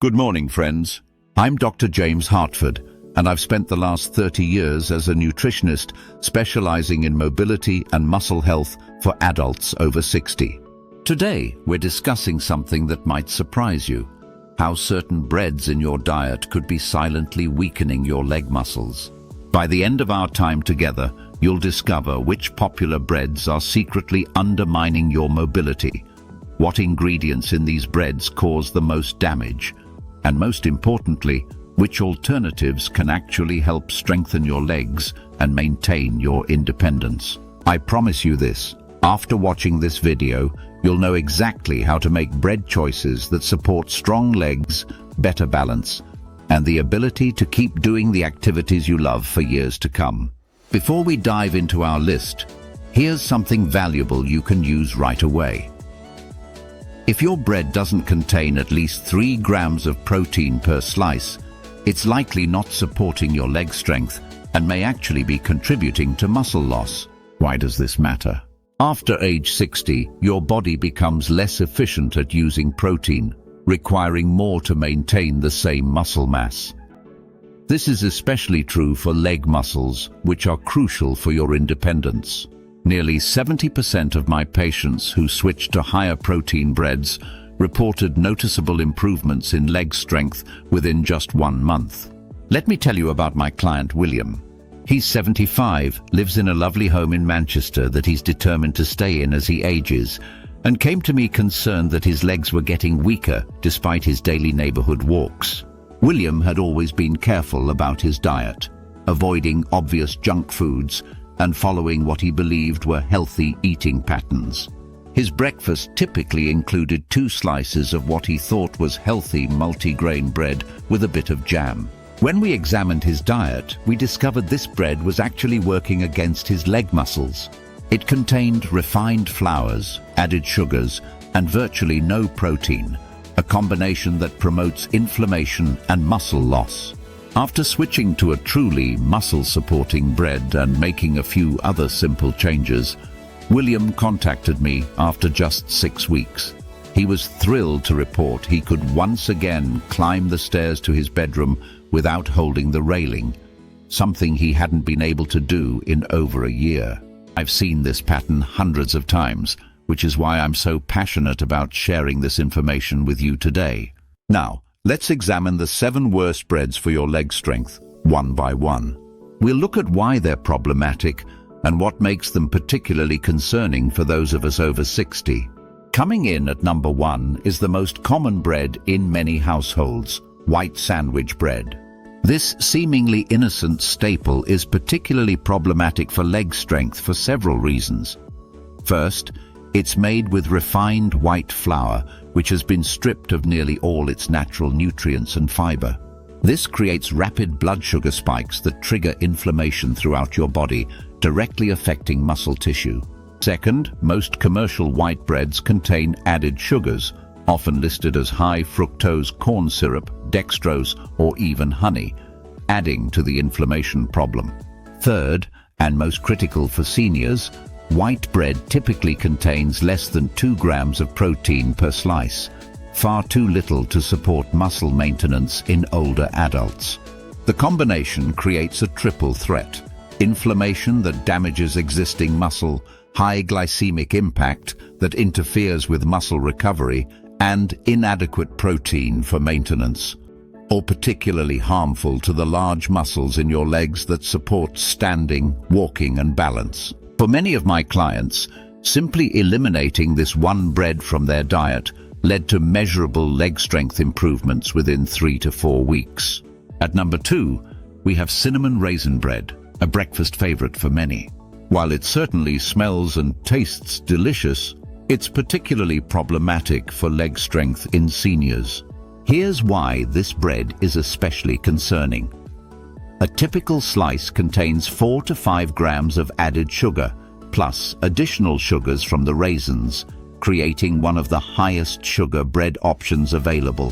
Good morning, friends. I'm Dr. James Hartford, and I've spent the last 30 years as a nutritionist specializing in mobility and muscle health for adults over 60. Today, we're discussing something that might surprise you: how certain breads in your diet could be silently weakening your leg muscles. By the end of our time together, you'll discover which popular breads are secretly undermining your mobility, what ingredients in these breads cause the most damage, and most importantly, which alternatives can actually help strengthen your legs and maintain your independence. I promise you this: after watching this video, you'll know exactly how to make bread choices that support strong legs, better balance, and the ability to keep doing the activities you love for years to come. Before we dive into our list, here's something valuable you can use right away. If your bread doesn't contain at least 3 grams of protein per slice, it's likely not supporting your leg strength and may actually be contributing to muscle loss. Why does this matter? After age 60, your body becomes less efficient at using protein, requiring more to maintain the same muscle mass. This is especially true for leg muscles, which are crucial for your independence. Nearly 70% of my patients who switched to higher protein breads reported noticeable improvements in leg strength within just 1 month. Let me tell you about my client William. He's 75, lives in a lovely home in Manchester that he's determined to stay in as he ages, and came to me concerned that his legs were getting weaker despite his daily neighborhood walks. William had always been careful about his diet, avoiding obvious junk foods and following what he believed were healthy eating patterns. His breakfast typically included 2 slices of what he thought was healthy multigrain bread with a bit of jam. When we examined his diet, we discovered this bread was actually working against his leg muscles. It contained refined flours, added sugars, and virtually no protein, a combination that promotes inflammation and muscle loss. After switching to a truly muscle-supporting bread and making a few other simple changes, William contacted me after just 6 weeks. He was thrilled to report he could once again climb the stairs to his bedroom without holding the railing, something he hadn't been able to do in over a year. I've seen this pattern hundreds of times, which is why I'm so passionate about sharing this information with you today. Now, let's examine the 7 worst breads for your leg strength, one by one. We'll look at why they're problematic and what makes them particularly concerning for those of us over 60. Coming in at number 1 is the most common bread in many households: white sandwich bread. This seemingly innocent staple is particularly problematic for leg strength for several reasons. First, it's made with refined white flour, which has been stripped of nearly all its natural nutrients and fiber. This creates rapid blood sugar spikes that trigger inflammation throughout your body, directly affecting muscle tissue. Second, most commercial white breads contain added sugars, often listed as high fructose corn syrup, dextrose, or even honey, adding to the inflammation problem. Third, and most critical for seniors, white bread typically contains less than 2 grams of protein per slice, far too little to support muscle maintenance in older adults. The combination creates a triple threat: inflammation that damages existing muscle, high glycemic impact that interferes with muscle recovery, and inadequate protein for maintenance, all particularly harmful to the large muscles in your legs that support standing, walking, and balance. For many of my clients, simply eliminating this one bread from their diet led to measurable leg strength improvements within 3 to 4 weeks. At number 2, we have cinnamon raisin bread, a breakfast favorite for many. While it certainly smells and tastes delicious, it's particularly problematic for leg strength in seniors. Here's why this bread is especially concerning. A typical slice contains 4 to 5 grams of added sugar, plus additional sugars from the raisins, creating one of the highest sugar bread options available.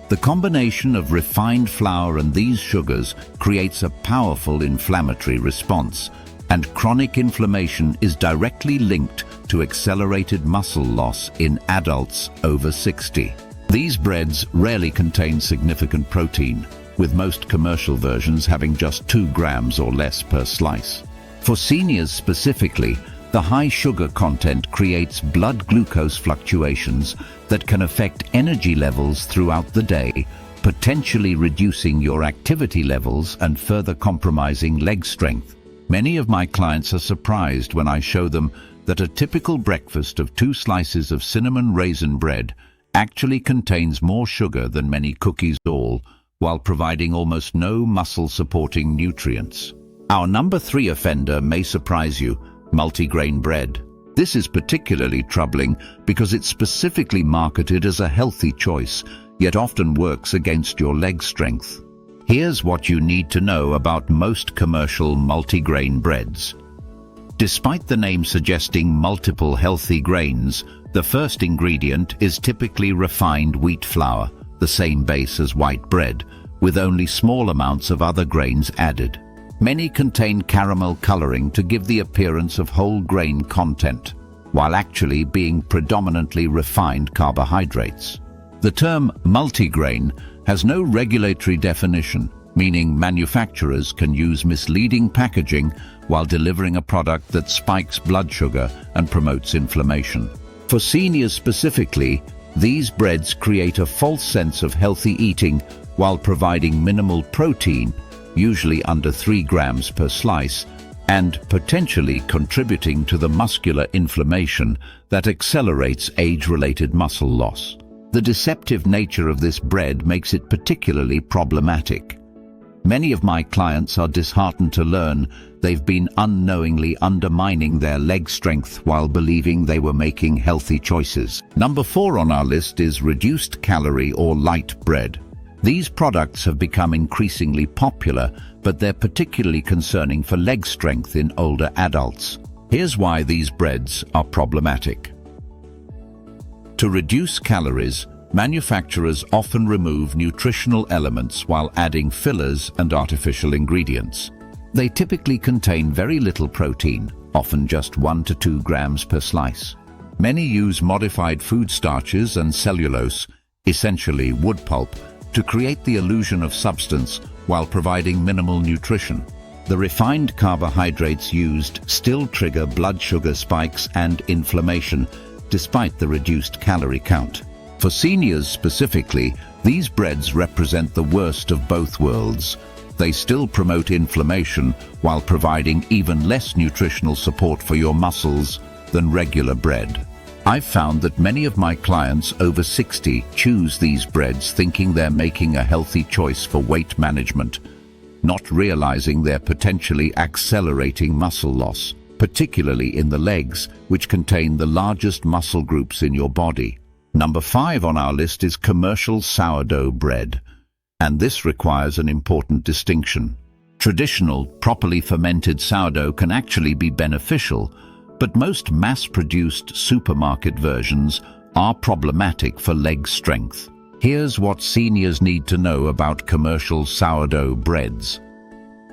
The combination of refined flour and these sugars creates a powerful inflammatory response, and chronic inflammation is directly linked to accelerated muscle loss in adults over 60. These breads rarely contain significant protein, with most commercial versions having just 2 grams or less per slice. For seniors specifically, the high sugar content creates blood glucose fluctuations that can affect energy levels throughout the day, potentially reducing your activity levels and further compromising leg strength. Many of my clients are surprised when I show them that a typical breakfast of 2 slices of cinnamon raisin bread actually contains more sugar than many cookies all, while providing almost no muscle-supporting nutrients. Our number 3 offender may surprise you: multigrain bread. This is particularly troubling because it's specifically marketed as a healthy choice, yet often works against your leg strength. Here's what you need to know about most commercial multigrain breads. Despite the name suggesting multiple healthy grains, the first ingredient is typically refined wheat flour, the same base as white bread, with only small amounts of other grains added. Many contain caramel coloring to give the appearance of whole grain content, while actually being predominantly refined carbohydrates. The term multigrain has no regulatory definition, meaning manufacturers can use misleading packaging while delivering a product that spikes blood sugar and promotes inflammation. For seniors specifically, these breads create a false sense of healthy eating while providing minimal protein, usually under 3 grams per slice, and potentially contributing to the muscular inflammation that accelerates age-related muscle loss. The deceptive nature of this bread makes it particularly problematic. Many of my clients are disheartened to learn they've been unknowingly undermining their leg strength while believing they were making healthy choices. Number 4 on our list is reduced calorie or light bread. These products have become increasingly popular, but they're particularly concerning for leg strength in older adults. Here's why these breads are problematic. To reduce calories, manufacturers often remove nutritional elements while adding fillers and artificial ingredients. They typically contain very little protein, often just 1 to 2 grams per slice. Many use modified food starches and cellulose, essentially wood pulp, to create the illusion of substance while providing minimal nutrition. The refined carbohydrates used still trigger blood sugar spikes and inflammation, despite the reduced calorie count. For seniors specifically, these breads represent the worst of both worlds. They still promote inflammation while providing even less nutritional support for your muscles than regular bread. I've found that many of my clients over 60 choose these breads thinking they're making a healthy choice for weight management, not realizing they're potentially accelerating muscle loss, particularly in the legs, which contain the largest muscle groups in your body. Number 5 on our list is commercial sourdough bread, and this requires an important distinction. Traditional, properly fermented sourdough can actually be beneficial, but most mass-produced supermarket versions are problematic for leg strength. Here's what seniors need to know about commercial sourdough breads.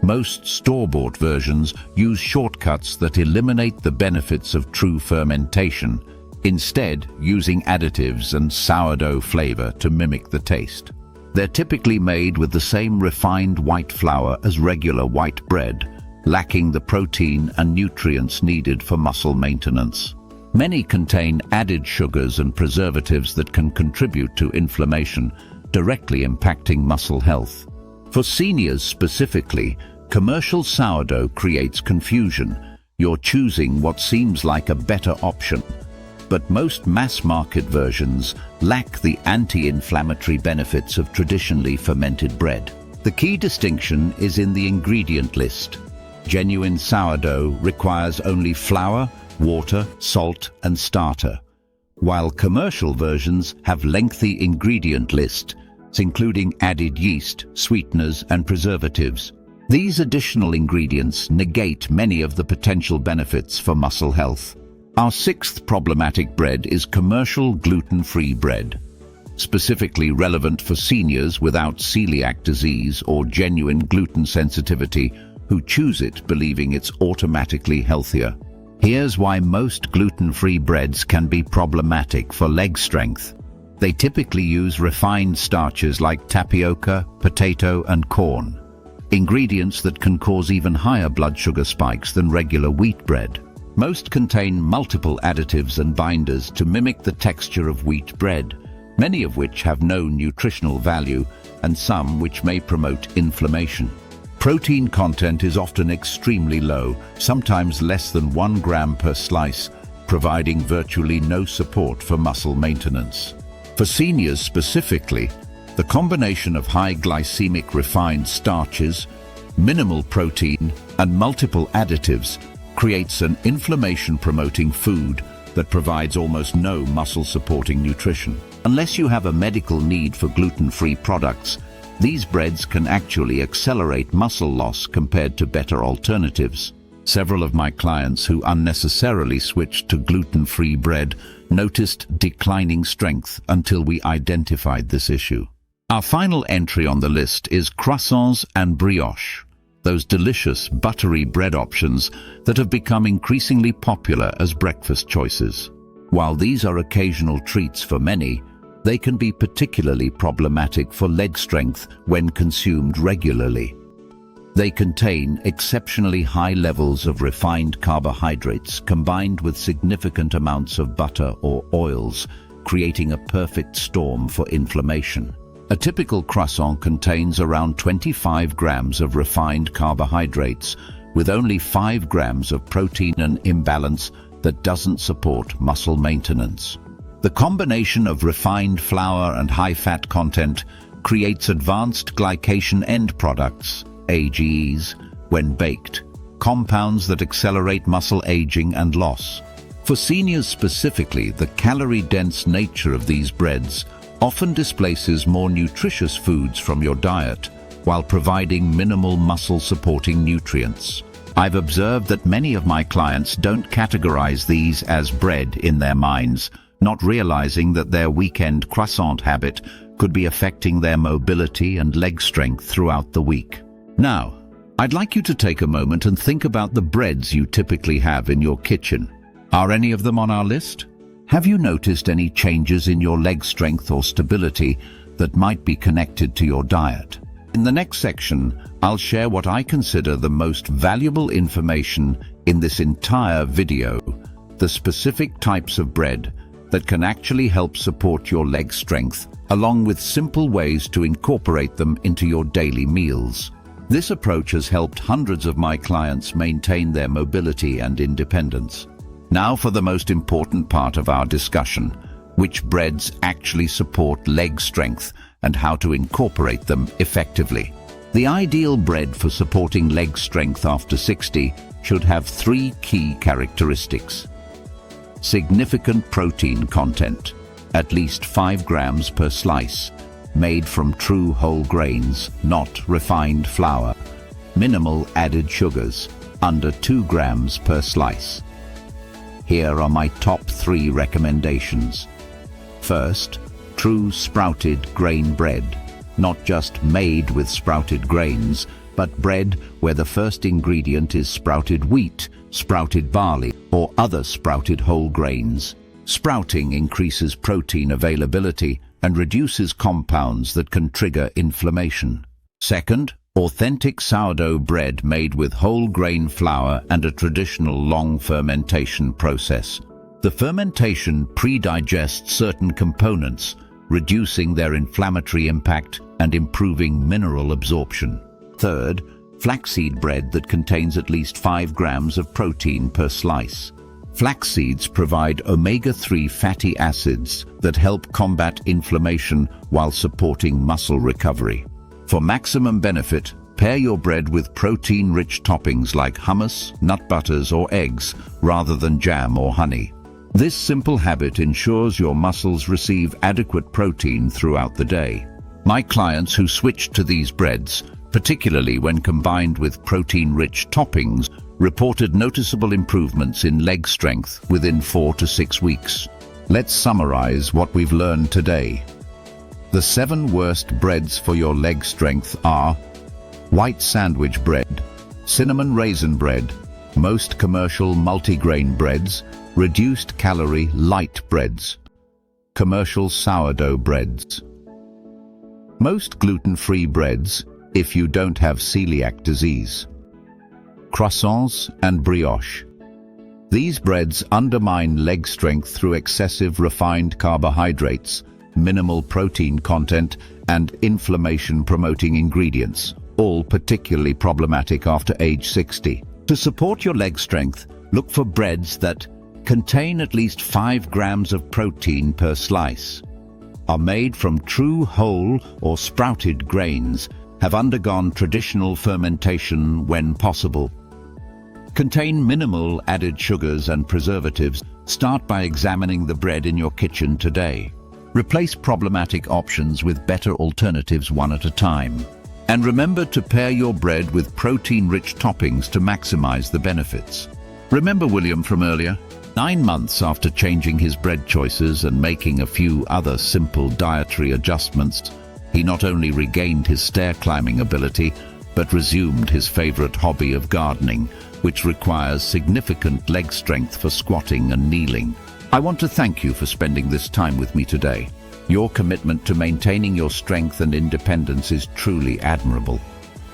Most store-bought versions use shortcuts that eliminate the benefits of true fermentation, instead using additives and sourdough flavor to mimic the taste. They're typically made with the same refined white flour as regular white bread, lacking the protein and nutrients needed for muscle maintenance. Many contain added sugars and preservatives that can contribute to inflammation, directly impacting muscle health. For seniors specifically, commercial sourdough creates confusion. You're choosing what seems like a better option, but most mass-market versions lack the anti-inflammatory benefits of traditionally fermented bread. The key distinction is in the ingredient list. Genuine sourdough requires only flour, water, salt, and starter, while commercial versions have lengthy ingredient lists, including added yeast, sweeteners, and preservatives. These additional ingredients negate many of the potential benefits for muscle health. Our 6th problematic bread is commercial gluten-free bread, specifically relevant for seniors without celiac disease or genuine gluten sensitivity who choose it believing it's automatically healthier. Here's why most gluten-free breads can be problematic for leg strength. They typically use refined starches like tapioca, potato, and corn, ingredients that can cause even higher blood sugar spikes than regular wheat bread. Most contain multiple additives and binders to mimic the texture of wheat bread, many of which have no nutritional value and some which may promote inflammation. Protein content is often extremely low, sometimes less than 1 gram per slice, providing virtually no support for muscle maintenance. For seniors specifically, the combination of high glycemic refined starches, minimal protein, and multiple additives creates an inflammation-promoting food that provides almost no muscle-supporting nutrition. Unless you have a medical need for gluten-free products, these breads can actually accelerate muscle loss compared to better alternatives. Several of my clients who unnecessarily switched to gluten-free bread noticed declining strength until we identified this issue. Our final entry on the list is croissants and brioche, those delicious buttery bread options that have become increasingly popular as breakfast choices. While these are occasional treats for many, they can be particularly problematic for leg strength when consumed regularly. They contain exceptionally high levels of refined carbohydrates combined with significant amounts of butter or oils, creating a perfect storm for inflammation. A typical croissant contains around 25 grams of refined carbohydrates, with only 5 grams of protein, an imbalance that doesn't support muscle maintenance. The combination of refined flour and high-fat content creates advanced glycation end products, AGEs, when baked, compounds that accelerate muscle aging and loss. For seniors specifically, the calorie-dense nature of these breads often displaces more nutritious foods from your diet while providing minimal muscle-supporting nutrients. I've observed that many of my clients don't categorize these as bread in their minds, not realizing that their weekend croissant habit could be affecting their mobility and leg strength throughout the week. Now, I'd like you to take a moment and think about the breads you typically have in your kitchen. Are any of them on our list? Have you noticed any changes in your leg strength or stability that might be connected to your diet? In the next section, I'll share what I consider the most valuable information in this entire video, the specific types of bread that can actually help support your leg strength, along with simple ways to incorporate them into your daily meals. This approach has helped hundreds of my clients maintain their mobility and independence. Now for the most important part of our discussion, which breads actually support leg strength and how to incorporate them effectively. The ideal bread for supporting leg strength after 60 should have 3 key characteristics. Significant protein content, at least 5 grams per slice, made from true whole grains, not refined flour. Minimal added sugars, under 2 grams per slice. Here are my top 3 recommendations. First, true sprouted grain bread, not just made with sprouted grains, but bread where the first ingredient is sprouted wheat, sprouted barley, or other sprouted whole grains. Sprouting increases protein availability and reduces compounds that can trigger inflammation. Second, authentic sourdough bread made with whole grain flour and a traditional long fermentation process. The fermentation pre-digests certain components, reducing their inflammatory impact and improving mineral absorption. Third, flaxseed bread that contains at least 5 grams of protein per slice. Flax seeds provide omega-3 fatty acids that help combat inflammation while supporting muscle recovery. For maximum benefit, pair your bread with protein-rich toppings like hummus, nut butters, or eggs, rather than jam or honey. This simple habit ensures your muscles receive adequate protein throughout the day. My clients who switched to these breads, particularly when combined with protein-rich toppings, reported noticeable improvements in leg strength within 4 to 6 weeks. Let's summarize what we've learned today. The 7 worst breads for your leg strength are white sandwich bread, cinnamon raisin bread, most commercial multigrain breads, reduced calorie light breads. commercial sourdough breads. Most gluten-free breads, if you don't have celiac disease. Croissants and brioche. These breads undermine leg strength through excessive refined carbohydrates, minimal protein content, and inflammation-promoting ingredients, all particularly problematic after age 60. To support your leg strength, look for breads that contain at least 5 grams of protein per slice, are made from true whole or sprouted grains, have undergone traditional fermentation when possible, contain minimal added sugars and preservatives. Start by examining the bread in your kitchen today. Replace problematic options with better alternatives one at a time. And remember to pair your bread with protein-rich toppings to maximize the benefits. Remember William from earlier? 9 months after changing his bread choices and making a few other simple dietary adjustments, he not only regained his stair-climbing ability, but resumed his favorite hobby of gardening, which requires significant leg strength for squatting and kneeling. I want to thank you for spending this time with me today. Your commitment to maintaining your strength and independence is truly admirable.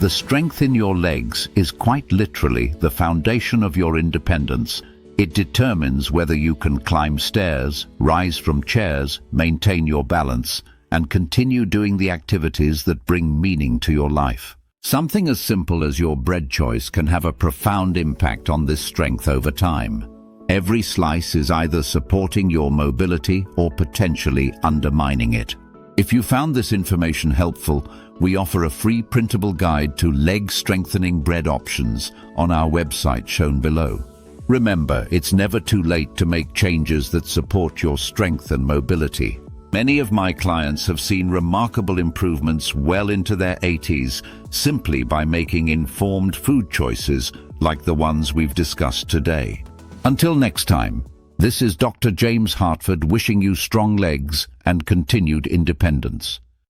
The strength in your legs is quite literally the foundation of your independence. It determines whether you can climb stairs, rise from chairs, maintain your balance, and continue doing the activities that bring meaning to your life. Something as simple as your bread choice can have a profound impact on this strength over time. Every slice is either supporting your mobility or potentially undermining it. If you found this information helpful, we offer a free printable guide to leg-strengthening bread options on our website shown below. Remember, it's never too late to make changes that support your strength and mobility. Many of my clients have seen remarkable improvements well into their 80s simply by making informed food choices like the ones we've discussed today. Until next time, this is Dr. James Hartford wishing you strong legs and continued independence.